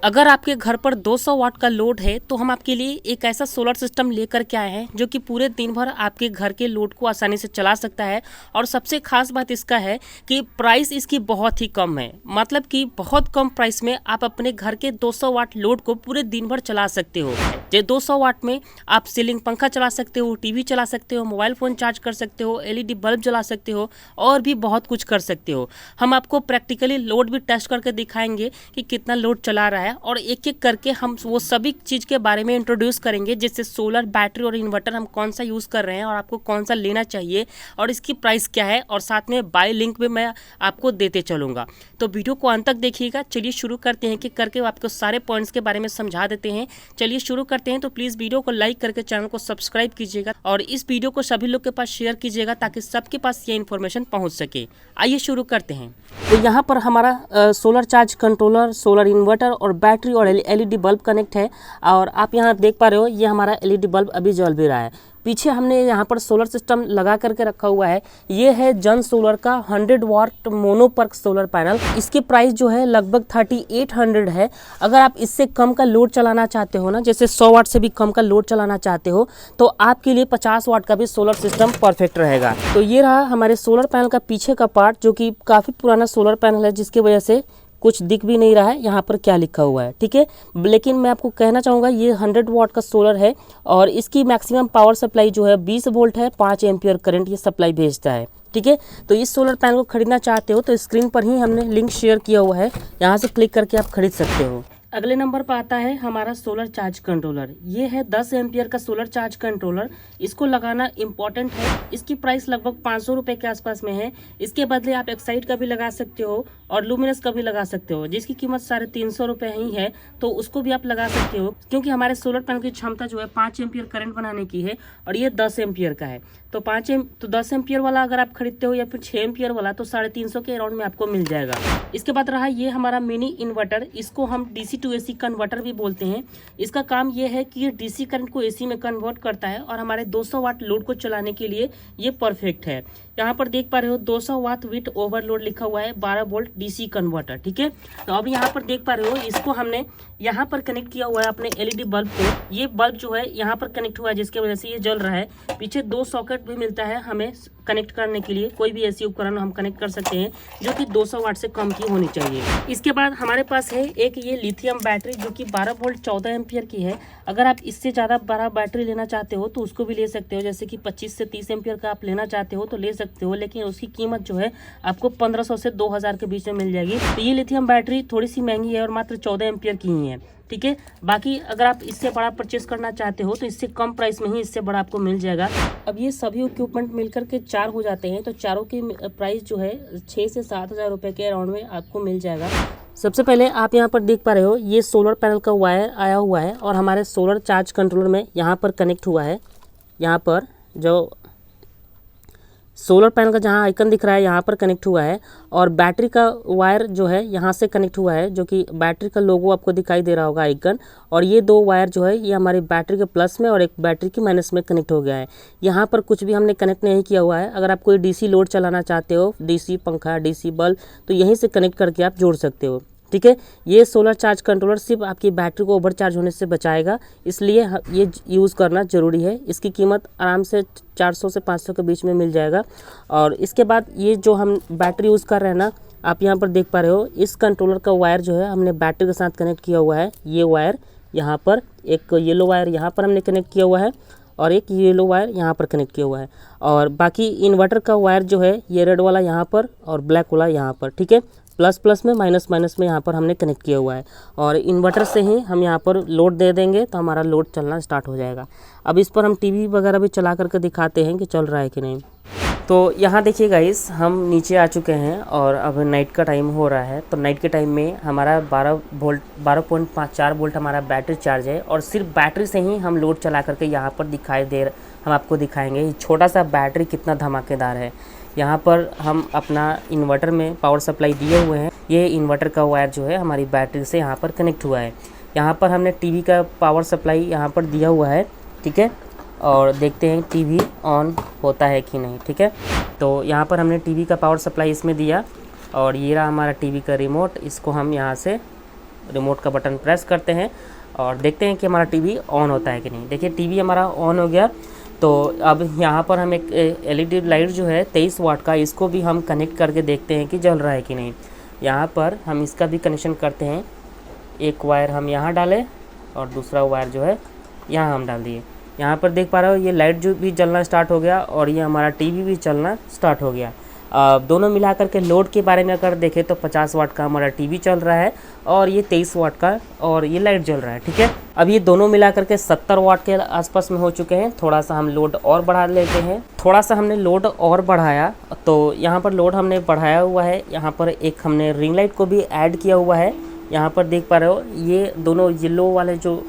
अगर आपके घर पर 200 वाट का लोड है तो हम आपके लिए एक ऐसा सोलर सिस्टम लेकर के आए हैं जो कि पूरे दिन भर आपके घर के लोड को आसानी से चला सकता है। और सबसे खास बात इसका है कि प्राइस इसकी बहुत ही कम है, मतलब कि बहुत कम प्राइस में आप अपने घर के 200 वाट लोड को पूरे दिन भर चला सकते हो। ये 200 वाट में आप सीलिंग पंखा चला सकते हो, टीवी चला सकते हो, मोबाइल फ़ोन चार्ज कर सकते हो, एलईडी बल्ब जला सकते हो और भी बहुत कुछ कर सकते हो। हम आपको प्रैक्टिकली लोड भी टेस्ट करके दिखाएंगे कि कितना लोड चला रहा है और एक एक करके हम वो सभी चीज़ के बारे में इंट्रोड्यूस करेंगे, जैसे सोलर, बैटरी और इन्वर्टर हम कौन सा यूज़ कर रहे हैं और आपको कौन सा लेना चाहिए और इसकी प्राइस क्या है, और साथ में बाय लिंक भी मैं आपको देते चलूँगा। तो वीडियो को अंत तक देखिएगा। चलिए शुरू करते हैं कि करके आपको सारे पॉइंट्स के बारे में समझा देते हैं। चलिए शुरू करते हैं। तो प्लीज़ वीडियो को लाइक करके चैनल को सब्सक्राइब कीजिएगा और इस वीडियो को सभी लोग के पास शेयर कीजिएगा ताकि सबके पास ये इन्फॉर्मेशन पहुँच सके। आइए शुरू करते हैं। तो यहाँ पर हमारा solar charge controller, solar inverter और बैटरी और एलईडी बल्ब कनेक्ट है। और आप यहाँ देख पा रहे हो ये हमारा एलईडी बल्ब अभी जल भी रहा है। पीछे हमने यहाँ पर सोलर सिस्टम लगा करके रखा हुआ है। ये है जन सोलर का 100 वाट मोनोपर्क सोलर पैनल। इसकी प्राइस जो है लगभग 3800 है। अगर आप इससे कम का लोड चलाना चाहते हो ना, जैसे 100 वाट से भी कम का लोड चलाना चाहते हो, तो आपके लिए 50 वाट का भी सोलर सिस्टम परफेक्ट रहेगा। तो ये रहा हमारे सोलर पैनल का पीछे का पार्ट, जो कि काफ़ी पुराना सोलर पैनल है, जिसकी वजह से कुछ दिख भी नहीं रहा है यहाँ पर क्या लिखा हुआ है, ठीक है। लेकिन मैं आपको कहना चाहूँगा ये 100 वाट का सोलर है और इसकी मैक्सिमम पावर सप्लाई जो है 20 वोल्ट है। 5 एम्पियर करंट ये सप्लाई भेजता है, ठीक है। तो इस सोलर पैनल को खरीदना चाहते हो तो स्क्रीन पर ही हमने लिंक शेयर किया हुआ है, यहाँ से क्लिक करके आप खरीद सकते हो। अगले नंबर पर आता है हमारा सोलर चार्ज कंट्रोलर। ये है 10 एम्पियर का सोलर चार्ज कंट्रोलर। इसको लगाना इम्पॉर्टेंट है। इसकी प्राइस लगभग 500 रुपये के आसपास में है। इसके बदले आप एक्साइड का भी लगा सकते हो और लुमिनस का भी लगा सकते हो, जिसकी कीमत 350 रुपये ही है। तो उसको भी आप लगा सकते हो, क्योंकि हमारे सोलर पैनल की क्षमता जो है 5 एम्पियर करंट बनाने की है और ये 10 एम्पियर का है। तो 10 एम्पियर वाला अगर आप खरीदते हो या फिर 6 एम्पियर वाला तो 350 के अराउंड में आपको मिल जाएगा। इसके बाद रहा ये हमारा मिनी इन्वर्टर। इसको हम डीसी टू एसी कन्वर्टर भी बोलते हैं। इसका काम ये है कि ये डीसी करंट को एसी में कन्वर्ट करता है और हमारे 200 वाट लोड को चलाने के लिए ये परफेक्ट है। यहाँ पर देख पा रहे हो 200 वाट विथ ओवरलोड लिखा हुआ है, 12 वोल्ट डीसी कन्वर्टर, ठीक है। तो अब यहाँ पर देख पा रहे हो इसको हमने यहाँ पर कनेक्ट किया हुआ है अपने एलईडी बल्ब को। ये बल्ब जो है यहाँ पर कनेक्ट हुआ है, जिसकी वजह से ये जल रहा है। पीछे 2 सॉकेट भी मिलता है हमें कनेक्ट करने के लिए। कोई भी ऐसी उपकरण हम कनेक्ट कर सकते हैं जो कि 200 वाट से कम की होनी चाहिए। इसके बाद हमारे पास है एक ये लिथियम बैटरी, जो कि 12 वोल्ट 14 एम्पियर की है। अगर आप इससे ज़्यादा बड़ा बैटरी लेना चाहते हो तो उसको भी ले सकते हो, जैसे कि 25 से 30 एम्पियर का आप लेना चाहते हो तो ले सकते हो, लेकिन उसकी कीमत जो है आपको 1500 से 2000 के बीच में मिल जाएगी। तो ये लिथियम बैटरी थोड़ी सी महंगी है और मात्र 14 एम्पियर की ही है, ठीक है। बाकी अगर आप इससे बड़ा परचेस करना चाहते हो तो इससे कम प्राइस में ही इससे बड़ा आपको मिल जाएगा। अब ये सभी इक्विपमेंट मिलकर के 4 हो जाते हैं, तो चारों की प्राइस जो है 6 से 7000 रुपये के अराउंड में आपको मिल जाएगा। सबसे पहले आप यहाँ पर देख पा रहे हो ये सोलर पैनल का वायर आया हुआ है और हमारे सोलर चार्ज कंट्रोलर में यहाँ पर कनेक्ट हुआ है। यहाँ पर जो सोलर पैनल का जहाँ आइकन दिख रहा है यहाँ पर कनेक्ट हुआ है और बैटरी का वायर जो है यहाँ से कनेक्ट हुआ है, जो कि बैटरी का लोगो आपको दिखाई दे रहा होगा, आइकन। और ये 2 वायर जो है ये हमारी बैटरी के प्लस में और एक बैटरी की माइनस में कनेक्ट हो गया है। यहाँ पर कुछ भी हमने कनेक्ट नहीं किया हुआ है। अगर आप कोई डीसी लोड चलाना चाहते हो, डीसी पंखा, डीसी बल्ब, तो यहीं से कनेक्ट करके आप जोड़ सकते हो, ठीक है। ये सोलर चार्ज कंट्रोलर सिर्फ आपकी बैटरी को ओवर चार्ज होने से बचाएगा, इसलिए ये यूज़ करना ज़रूरी है। इसकी कीमत आराम से 400 से 500 के बीच में मिल जाएगा। और इसके बाद ये जो हम बैटरी यूज़ कर रहे हैं ना, आप यहाँ पर देख पा रहे हो इस कंट्रोलर का वायर जो है हमने बैटरी के साथ कनेक्ट किया हुआ है। ये वायर यहाँ पर, एक येलो वायर यहाँ पर हमने कनेक्ट किया हुआ है और एक येलो वायर यहाँ पर कनेक्ट किया हुआ है। और बाकी इन्वर्टर का वायर जो है ये रेड वाला यहाँ पर और ब्लैक वाला यहाँ पर, ठीक है। प्लस प्लस में, माइनस माइनस में यहाँ पर हमने कनेक्ट किया हुआ है और इन्वर्टर से ही हम यहाँ पर लोड दे देंगे तो हमारा लोड चलना स्टार्ट हो जाएगा। अब इस पर हम टीवी वगैरह भी चला करके दिखाते हैं कि चल रहा है कि नहीं। तो यहाँ देखिए गाइस, हम नीचे आ चुके हैं और अब नाइट का टाइम हो रहा है। तो नाइट के टाइम में हमारा 12.54 वोल्ट हमारा बैटरी चार्ज है और सिर्फ बैटरी से ही हम लोड चला करके यहाँ पर हम आपको दिखाएंगे ये छोटा सा बैटरी कितना धमाकेदार है। यहाँ पर हम अपना इन्वर्टर में पावर सप्लाई दिए हुए हैं। ये इन्वर्टर का वायर जो है हमारी बैटरी से यहाँ पर कनेक्ट हुआ है। यहाँ पर हमने टीवी का पावर सप्लाई यहाँ पर दिया हुआ है, ठीक है। और देखते हैं टीवी ऑन होता है कि नहीं, ठीक है। तो यहाँ पर हमने टीवी का पावर सप्लाई इसमें दिया और ये रहा हमारा टीवी का रिमोट। इसको हम यहाँ से रिमोट का बटन प्रेस करते हैं और देखते हैं कि हमारा टीवी ऑन होता है कि नहीं। देखिए टीवी हमारा ऑन हो गया। तो अब यहाँ पर हम एक एलईडी लाइट जो है 23 वाट का, इसको भी हम कनेक्ट करके देखते हैं कि जल रहा है कि नहीं। यहाँ पर हम इसका भी कनेक्शन करते हैं। एक वायर हम यहाँ डालें और दूसरा वायर जो है यहाँ हम डाल दिए। यहाँ पर देख पा रहे हो ये लाइट जो भी जलना स्टार्ट हो गया और ये हमारा टीवी भी चलना स्टार्ट हो गया। दोनों मिलाकर के लोड के बारे में अगर देखें तो 50 वाट का हमारा टीवी चल रहा है और ये 23 वाट का और ये लाइट जल रहा है। ठीक है, अब ये दोनों मिलाकर के 70 वाट के आसपास में हो चुके हैं। थोड़ा सा हम लोड और बढ़ा लेते हैं। थोड़ा सा हमने लोड और बढ़ाया, तो यहाँ पर लोड हमने बढ़ाया हुआ है। यहाँ पर एक हमने रिंग लाइट को भी ऐड किया हुआ है। यहाँ पर देख पा रहे हो ये दोनों येलो वाले जो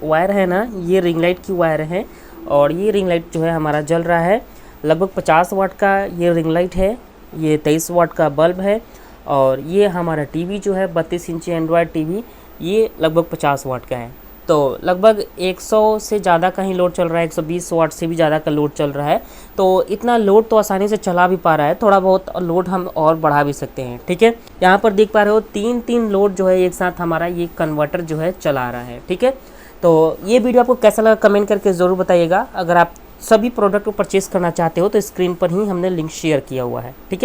वायर है ना, ये रिंग लाइट की वायर है और ये रिंग लाइट जो है हमारा जल रहा है। लगभग 50 वाट का ये रिंग लाइट है, ये 23 वाट का बल्ब है और ये हमारा टीवी जो है 32 इंची एंड्रॉयड टीवी, ये लगभग 50 वाट का है। तो लगभग 100 से ज़्यादा का ही लोड चल रहा है, 120 वाट से भी ज़्यादा का लोड चल रहा है। तो इतना लोड तो आसानी से चला भी पा रहा है। थोड़ा बहुत लोड हम और बढ़ा भी सकते हैं। ठीक है, यहाँ पर देख पा रहे हो 3 लोड जो है एक साथ हमारा ये कन्वर्टर जो है चला रहा है। ठीक है, तो ये वीडियो आपको कैसा लगा कमेंट करके ज़रूर बताइएगा। अगर आप सभी प्रोडक्ट को परचेस करना चाहते हो तो स्क्रीन पर ही हमने लिंक शेयर किया हुआ है। ठीक है।